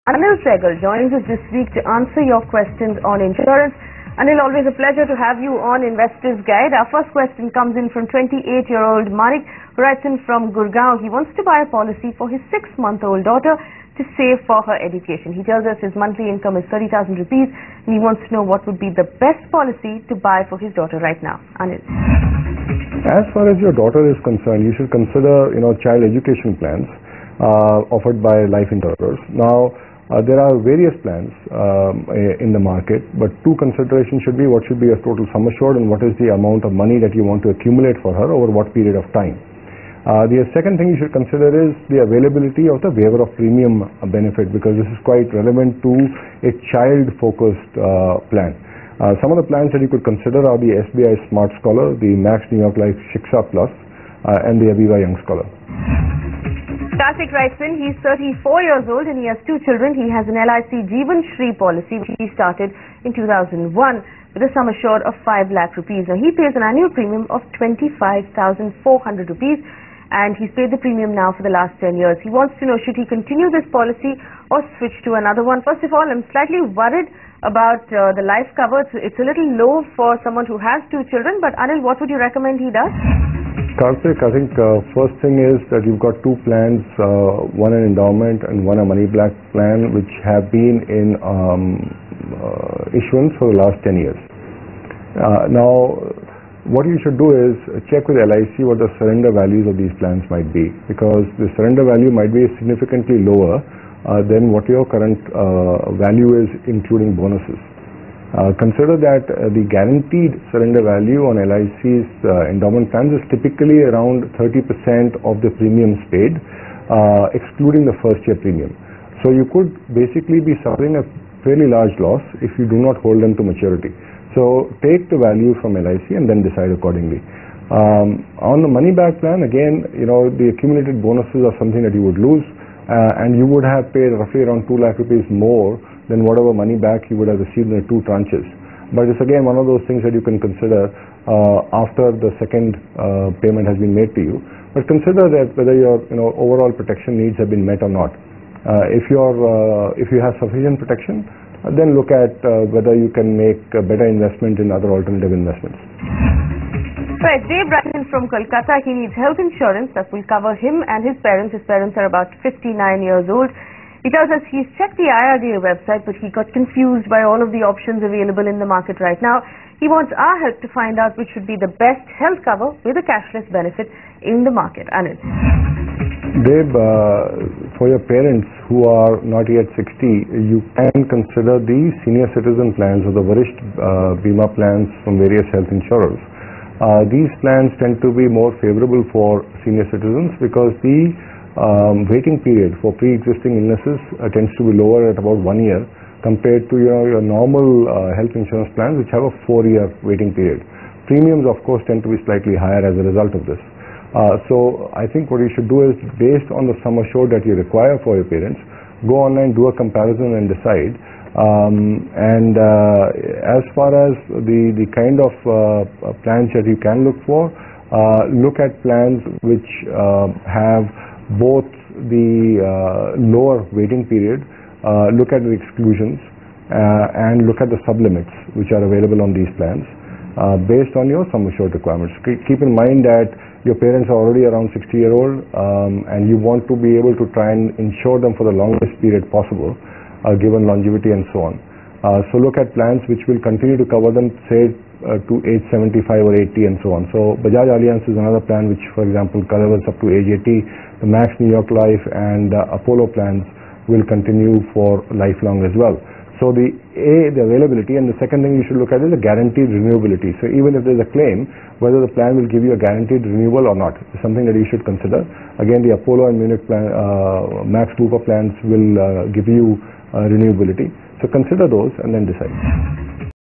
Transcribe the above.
Anil Sehgal joins us this week to answer your questions on insurance. Anil, always a pleasure to have you on Investor's Guide. Our first question comes in from 28-year-old Manik, who writes in from Gurgaon. He wants to buy a policy for his 6-month-old daughter to save for her education. He tells us his monthly income is 30,000 rupees and he wants to know what would be the best policy to buy for his daughter right now. Anil. As far as your daughter is concerned, you should consider, child education plans offered by life insurers. Now, there are various plans in the market, but two considerations should be: what should be your total sum assured, and what is the amount of money that you want to accumulate for her over what period of time. The second thing you should consider is the availability of the waiver of premium benefit, because this is quite relevant to a child-focused plan. Some of the plans that you could consider are the SBI Smart Scholar, the Max New York Life Shiksha Plus, and the Aviva Young Scholar. Karthik writes in, he's 34 years old and he has 2 children. He has an LIC Jeevan Shri policy which he started in 2001 with a sum assured of 5 lakh rupees. Now he pays an annual premium of 25,400 rupees and he's paid the premium now for the last 10 years. He wants to know, should he continue this policy or switch to another one? First of all, I'm slightly worried about the life cover. It's a little low for someone who has 2 children, but Anil, what would you recommend he does? Karthik, I think first thing is that you've got 2 plans, one an endowment and one a money back plan, which have been in issuance for the last 10 years. Now, what you should do is check with LIC what the surrender values of these plans might be, because the surrender value might be significantly lower than what your current value is, including bonuses. Consider that the guaranteed surrender value on LIC's endowment plans is typically around 30% of the premiums paid, excluding the first year premium. So you could basically be suffering a fairly large loss if you do not hold them to maturity. So take the value from LIC and then decide accordingly. On the money back plan, again, the accumulated bonuses are something that you would lose, and you would have paid roughly around 2 lakh rupees more than whatever money back you would have received in the 2 tranches. But it's again one of those things that you can consider after the second payment has been made to you. But consider that whether your overall protection needs have been met or not. If you have sufficient protection, then look at whether you can make a better investment in other alternative investments. Right, Dave Brandon from Kolkata, he needs health insurance that will cover him and his parents. His parents are about 59 years old. He tells us he's checked the IRDA website, but he got confused by all of the options available in the market right now. He wants our help to find out which would be the best health cover with a cashless benefit in the market. Anil. Dave, for your parents who are not yet 60, you can consider the senior citizen plans or the Varisht Bima plans from various health insurers. These plans tend to be more favorable for senior citizens because the waiting period for pre-existing illnesses tends to be lower at about 1 year compared to your normal health insurance plans, which have a 4-year waiting period. Premiums, of course, tend to be slightly higher as a result of this. So I think what you should do is, based on the sum assured that you require for your parents, go online, do a comparison and decide. As far as the kind of plans that you can look for, look at plans which have both the lower waiting period, look at the exclusions, and look at the sublimits which are available on these plans based on your sum assured requirements. Keep in mind that your parents are already around 60-year-old and you want to be able to try and insure them for the longest period possible, given longevity and so on. So look at plans which will continue to cover them, say, to age 75 or 80 and so on. So Bajaj Allianz is another plan which, for example, covers up to age 80. The Max New York Life and Apollo plans will continue for lifelong as well. So the availability, and the second thing you should look at is the guaranteed renewability. So even if there's a claim, whether the plan will give you a guaranteed renewal or not is something that you should consider. Again, the Apollo and Munich plan, Max Bupa plans will give you renewability. So consider those and then decide.